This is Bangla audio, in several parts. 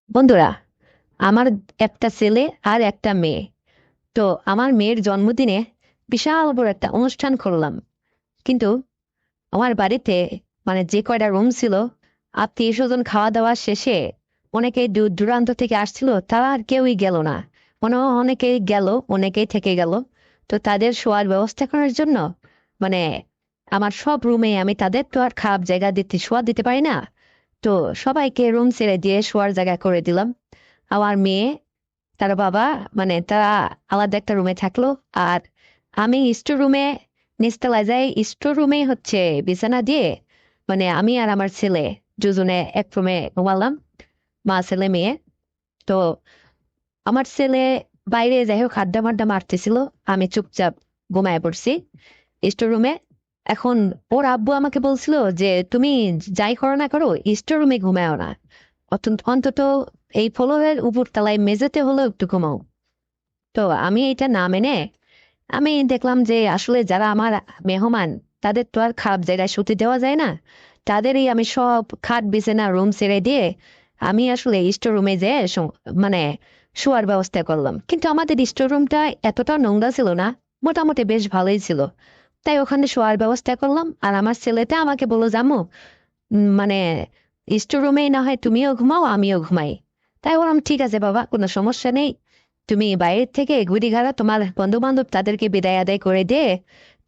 বন্ধুরা, আমার একটা ছেলে আর একটা মেয়ে। তো আমার মেয়ের জন্মদিনে বিশাল বড় একটা অনুষ্ঠান করলাম। কিন্তু আমার বাড়িতে মানে যে কয়টা রুম ছিল, আত্মীয় স্বজন খাওয়া দাওয়া শেষে অনেকে দূর দূরান্ত থেকে আসছিল, তারা আর কেউই গেল না। অনেকেই গেল, অনেকেই থেকে গেল। তো তাদের শোয়ার ব্যবস্থা করার জন্য মানে আমার সব রুমে আমি তাদের তো আর খারাপ জায়গা দিতে শোয়া দিতে পারি না। তো সবাইকে রুম ছেড়ে দিয়ে শোয়ার জায়গা করে দিলাম। আমার মেয়ে, তার বাবা, তারা আলাদা একটা রুমে থাকলো। আর আমি স্টোর রুমে, নিচতলায় যাই, স্টোর রুমে হচ্ছে বিছানা দিয়ে আমি আর আমার ছেলে দুজনে এক রুমে ঘুমালাম, মা ছেলে মেয়ে। তো আমার ছেলে বাইরে যাই হোক আড্ডা মাড্ডা মারতেছিল, আমি চুপচাপ ঘুমায় পড়ছি স্টোর রুমে। এখন ওর আব্বু আমাকে বলছিল যে তুমি যাই করো না করো, স্টোর রুমে ঘুমাও না, অন্তত এই ফ্লোরের উপর তলায় মেঝেতে হলেও একটু ঘুমাও। তো আমি এটা না মেনে আমি দেখলাম যে আসলে যারা আমার মেহমান, তাদের তো আর খারাপ জায়গায় শুতে দেওয়া যায় না। তাদেরই আমি সব খাট বিছানা রুম ছেড়ে দিয়ে আমি আসলে স্টোর রুমে যেয়ে মানে শোয়ার ব্যবস্থা করলাম। কিন্তু আমাদের স্টোর রুমটা এতটা নোংরা ছিল না, মোটামুটি বেশ ভালোই ছিল। তাই ওখানে শোয়ার ব্যবস্থা করলাম। আর আমার ছেলেটা আমাকে বললো, জামু মানে স্টোর রুমেই না হয় তুমিও ঘুমাও আমিও ঘুমাই। তাই বললাম ঠিক আছে বাবা, কোনো সমস্যা নেই, তুমি বাইরের থেকে ঘুরি ঘাড়া তোমার বন্ধু বান্ধব তাদেরকে বিদায় আদায় করে দিয়ে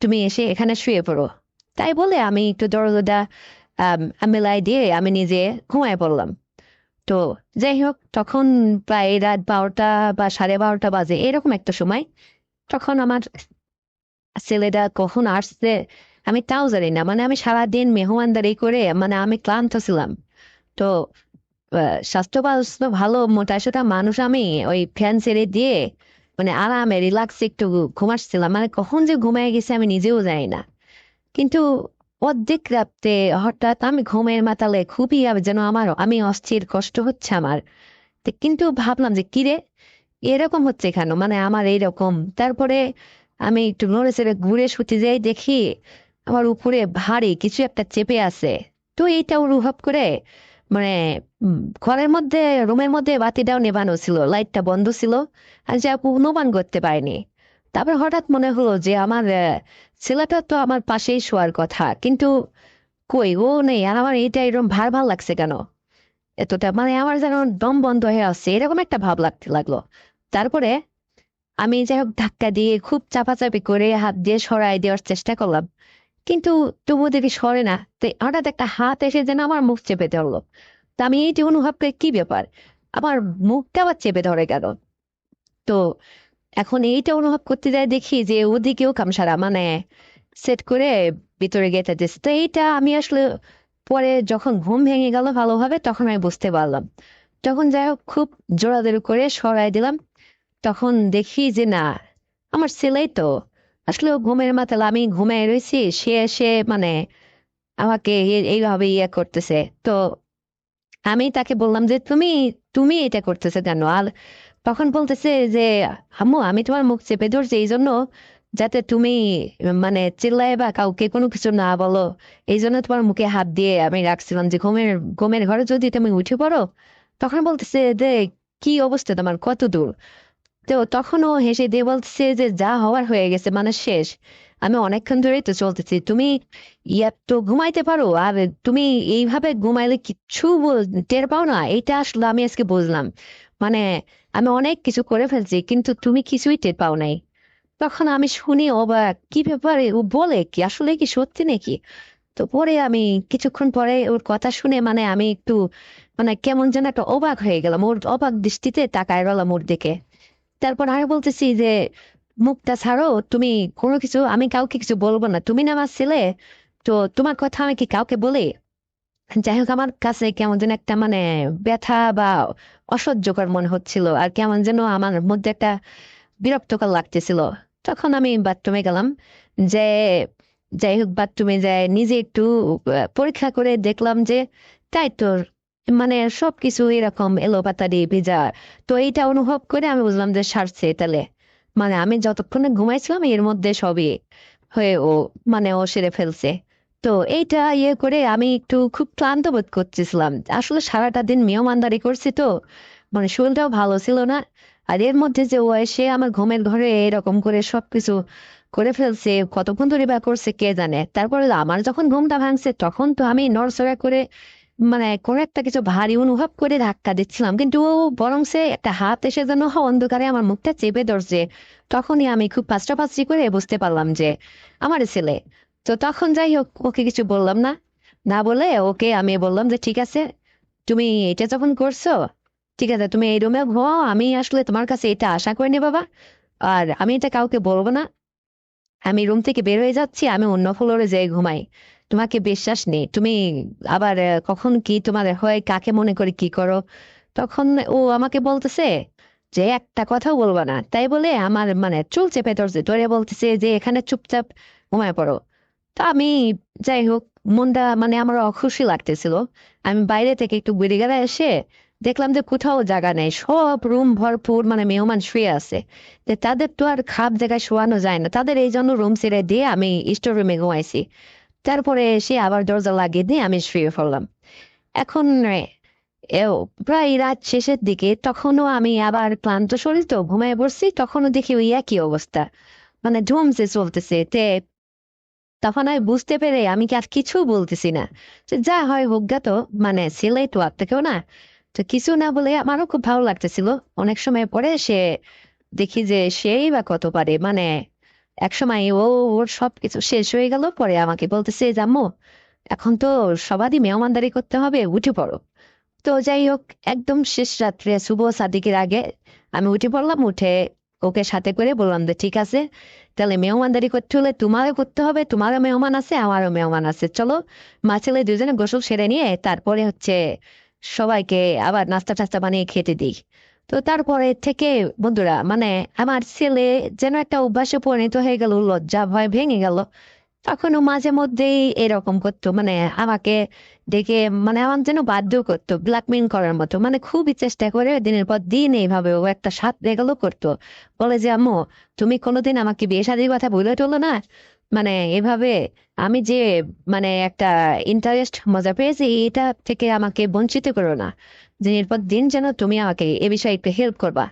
তুমি এসে এখানে শুয়ে পড়ো। তাই বলে আমি একটু দরজা মেলাই দিয়ে আমি নিজে ঘুমায় পড়লাম। তো যাই হোক, তখন প্রায় রাত 12টা বা 12:30 বাজে এরকম একটা সময়। তখন আমার ছেলেটা কখন আসছে আমি তাও জানি না। আমি সারাদিন মেহমানদারি করে আমি ক্লান্ত ছিলাম। তো স্বাস্থ্য বাস্থ্য ভালো মোটা সোটা মানুষ, আমি ওই ফ্যান ছেড়ে দিয়ে আরামে রিল্যাক্সে একটু ঘুমাচ্ছিলাম। কখন যে ঘুমায় গেছে আমি নিজেও জানি না। কিন্তু অর্ধেক রাতে হঠাৎ আমি ঘুমের মাতালে খুবই যেন আমি অস্থির, কষ্ট হচ্ছে আমার। কিন্তু ভাবলাম যে কিরে, এরকম হচ্ছে কেন, আমার এইরকম। তারপরে আমি একটু নড়ে চড়ে ঘুরে শুতে যাই, দেখি আমার উপরে ভারী কিছু একটা চেপে আছে। তো এইটা অনুভব করে মানে ঘরের মধ্যে, রুমের মধ্যে বাতিটাও নেবানো ছিল, লাইটটা বন্ধ ছিল, আর যা অনুমান করতে পারিনি। তারপর হঠাৎ মনে হলো যে আমার ছেলেটা তো আমার পাশেই শোয়ার কথা, কিন্তু কই ও নেই। আর আমার এইটা এরকম ভার ভাল লাগছে কেন এতটা, আমার যেন দম বন্ধ হয়ে আসছে, এরকম একটা ভাব লাগতে লাগলো। তারপরে আমি যাই হোক ধাক্কা দিয়ে খুব চাপাচাপি করে হাত দিয়ে সরাই দেওয়ার চেষ্টা করলাম, কিন্তু তবুও দেখি সরে না। তো হঠাৎ একটা হাত এসে যেন আমার মুখ চেপে ধরলো। তা আমি এইটি অনুভব করি কি ব্যাপার, আমার মুখটা আবার চেপে ধরে গেল। তো এখন এইটা অনুভব করতে যাই, দেখি যে ওদিকেও কামসারা সেট করে ভিতরে গেঁথে দিচ্ছে। তো এইটা আমি আসলে পরে যখন ঘুম ভেঙে গেল ভালোভাবে, তখন আমি বুঝতে পারলাম। তখন যাই হোক খুব জোরাজোরি করে সরাই দিলাম। তখন দেখি যে না, আমার ছেলেই তো আসলে ও ঘুমের মাতাল, আমি ঘুমায় রয়েছি, সে এসে আমাকে এইভাবে ইয়ে করতেছে। তো আমি তাকে বললাম যে তুমি তুমি এটা করতেছে কেন। আর তখন বলতেছে যে আম্মু, আমি তোমার মুখ চেপে ধরছি এই জন্য যাতে তুমি চিল্লায় বা কাউকে কোনো কিছু না বলো। এই জন্য তোমার মুখে হাত দিয়ে আমি রাখছিলাম যে ঘুমের ঘুমের ঘরে যদি তুমি উঠে পড়ো। তখন বলতেছে যে কি অবস্থা তোমার, কত দূর। তো তখনও হেসে দিয়ে বলছে যে যা হওয়ার হয়ে গেছে, শেষ। আমি অনেকক্ষণ ধরেই তো চলতেছি, তুমি ইয়া তো ঘুমাইতে পারো, আর তুমি এইভাবে ঘুমাইলে কিচ্ছু টের পাও না। এটা আসলে আমি আজকে বুঝলাম। মানে আমি অনেক কিছু করে ফেলছি কিন্তু তুমি কিছুই টের পাও নাই। তখন আমি শুনি অবাক, কি ব্যাপারে, ও বলে কি, আসলে কি সত্যি নাকি? তো পরে আমি কিছুক্ষণ পরে ওর কথা শুনে আমি একটু কেমন যেন একটা অবাক হয়ে গেলাম, ওর অবাক দৃষ্টিতে তাকায় রলাম ওর দিকে। তারপর আমি বলতেছি যে মুখটা ছাড়ো, তুমি কোনো কিছু, আমি কাউকে কিছু বলবো না, তুমি না আমার ছেলে, তো তোমার কথা আমি কি কাউকে বলি? যাই হোক, আমার কাছে কেমন যেন একটা ব্যথা বা অসহ্যকর মনে হচ্ছিল, আর কেমন যেন আমার মধ্যে একটা বিরক্তকর লাগতেছিল। তখন আমি বাথরুমে গেলাম, যে যাই হোক বাথরুমে যাই নিজে একটু পরীক্ষা করে দেখলাম যে তাই তো, সবকিছু এরকম এলোপাতাড়ি ভেজা। তো এইটা অনুভব করে আমি বুঝলাম যে সারছে তাহলে, আমি যতক্ষণে ঘুমাইছিলাম এর মধ্যে সবই হয়ে ও ও সেরে ফেলছে। তো এইটা করে আমি একটু খুব ক্লান্ত বোধ করতেছিলাম, আসলে সারাটা দিন মেহমানদারি করছি তো, মানে শরীরটাও ভালো ছিল না। আর এর মধ্যে যে ও এসে আমার ঘুমের ঘরে এরকম করে সবকিছু করে ফেলছে, কতক্ষণ ধরে বা করছে কে জানে। তারপরে আমার যখন ঘুমটা ভাঙছে তখন তো আমি নড়চড়া করে মানে কোনো একটা কিছু ভারী অনুভব করে ধাক্কা দিচ্ছিলাম, কিন্তু ও বরং সে একটা হাত এসে যেন অন্ধকারে আমার মুখটা চেপে ধরছে। তখনই আমি খুব পাঁচটা করে বুঝতে পারলাম যে আমার ছেলে। তো তখন যাই হোক ওকে কিছু বললাম না, না বলে ওকে আমি বললাম যে ঠিক আছে, তুমি এটা যখন করছো, ঠিক আছে তুমি এই রুমে ঘুমাও, আমি আসলে তোমার কাছে এটা আশা করিনি বাবা, আর আমি এটা কাউকে বলবো না। আমি রুম থেকে বের হয়ে যাচ্ছি, আমি অন্য ফ্লোরে যেয়ে ঘুমাই। তোমাকে বিশ্বাস নেই, তুমি আবার কখন কি তোমার হয় কাকে মনে করে কি করো। তখন ও আমাকে বলতেছে যে একটা কথাও বলবা না, তাই বলে আমার মানে চুল চেপে ধরছে, ধরে বলতেছে যে এখানে চুপচাপ ঘুমায় পড়ো। তো আমি যাই হোক, মনটা মানে আমার অখুশি লাগতেছিল। আমি বাইরে থেকে একটু ঘুরে গেলে এসে দেখলাম যে কোথাও জায়গা নেই, সব রুম ভরপুর মানে মেহমান শুয়ে আছে। যে তাদের তো আর খাপ জায়গায় শোয়ানো যায় না, তাদের এই জন্য রুম ছেড়ে দিয়ে আমি স্টোর রুমে ঘুমাইছি। তারপরে এসে আবার দরজা লাগিয়ে দিয়ে আমি শুয়ে পড়লাম। এখন এও প্রায় রাত শেষের দিকে, তখনও আমি আবার ক্লান্ত শরীর তো ঘুমায় পড়ছি, তখনও দেখি ওই একই অবস্থা, মানে ধুমসে চলতেছে। তখন আমি বুঝতে পেরে আমি কি আর কিছু বলতেছি না, যে যা হয় হোক গা, তো মানে ছেলে তো আর থেকেও না। তো কিছু না বলে আমারও খুব ভালো লাগতেছিল। অনেক সময় পরে সে দেখি যে সেই বা কত পারে, মানে এক সময় ওর সবকিছু শেষ হয়ে গেল, পরে আমাকে বলতেছে জাম্মু এখন তো সবারই মেহমানদারি করতে হবে, উঠে পড়ো। তো যাই হোক, একদম শেষ রাত্রে শুভ সাদিকের আগে আমি উঠে পড়লাম, উঠে ওকে সাথে করে বললাম যে ঠিক আছে, তাহলে মেহমানদারি করতে হলে তোমারও করতে হবে, তোমারও মেহমান আছে আমারও মেহমান আছে, চলো মা ছেলে দুজনে গোসল সেরে নিয়ে তারপরে সবাইকে আবার নাস্তা টাস্তা বানিয়ে খেতে দিই। তো তারপরে থেকে বন্ধুরা মানে আমার ছেলে যেন একটা অভ্যাসে পরিণত হয়ে গেল, লজ্জা ভয় ভেঙে গেল। তখনও মাঝে মধ্যেই এরকম করতো, মানে আমাকে ডেকে মানে আমার যেন বাধ্য করতো, ব্ল্যাকমেইল করার মতো, মানে খুবই চেষ্টা করে দিনের পর দিন এইভাবে ও একটা সাত রেগালো করতো। বলে যে আম্মু তুমি কোনোদিন আমাকে বিয়ে শাদীর কথা বলে টলো না, মানে এভাবে আমি যে মানে একটা ইন্টারেস্ট মজা পেয়েছি এটা থেকে আমাকে বঞ্চিত করো না, দিনের পর দিন যেন তুমি আমাকে এ বিষয়ে একটু হেল্প করবা।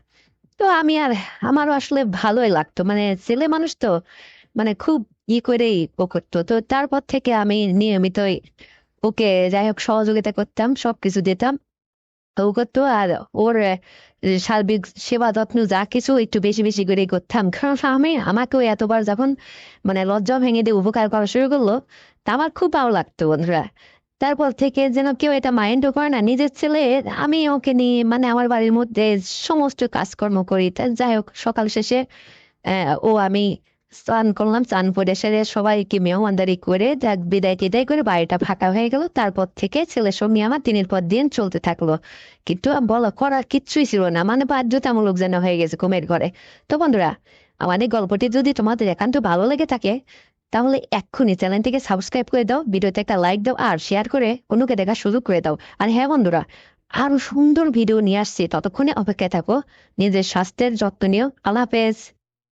তো আমি আর আমারও আসলে ভালোই লাগতো, মানে ছেলে মানুষ তো, মানে খুব করেই ও করতো। তো তারপর থেকে আমি নিয়মিতই ওকে যাই হোক সহযোগিতা করতাম, সবকিছু দিতাম, ও করতো। আর ওর সার্বিক সেবা যত্ন যা কিছু একটু বেশি বেশি করে করতাম, কারণ আমাকেও এতবার যখন মানে লজ্জা ভেঙে দিয়ে উপকার করা শুরু করলো, তা আমার খুব ভালো লাগতো বন্ধুরা। তারপর থেকে যেন কেউ এটা মাইন্ডও করে না, নিজের ছেলে। আমি ওকে নিয়ে মানে আমার বাড়ির মধ্যে সমস্ত কাজকর্ম করি। তা যাই হোক সকাল শেষে ও আমি স্নান করলাম, স্নান করে সেরে সবাইকে মেহমানদারি করে যাক বিদায় টিদায় করে বাড়িটা ফাঁকা হয়ে গেল। তারপর থেকে ছেলের সঙ্গে আমার দিনের পর দিন চলতে থাকলো। কিন্তু বলো করার কিচ্ছুই ছিল না, মানে বাধ্যতামূলক যেন হয়ে গেছে ঘুমের ঘরে। তো বন্ধুরা, আমাদের গল্পটি যদি তোমাদের একান্ত ভালো লেগে থাকে তাহলে এক্ষুনি চ্যানেলটিকে সাবস্ক্রাইব করে দাও, ভিডিওতে একটা লাইক দাও, আর শেয়ার করে অন্যকে দেখার সুযোগ করে দাও। আর হ্যাঁ বন্ধুরা, আরো সুন্দর ভিডিও নিয়ে আসছি, ততক্ষণে অপেক্ষায় থাকো। নিজের স্বাস্থ্যের যত্ন নিও। আল্লাহ হাফেজ।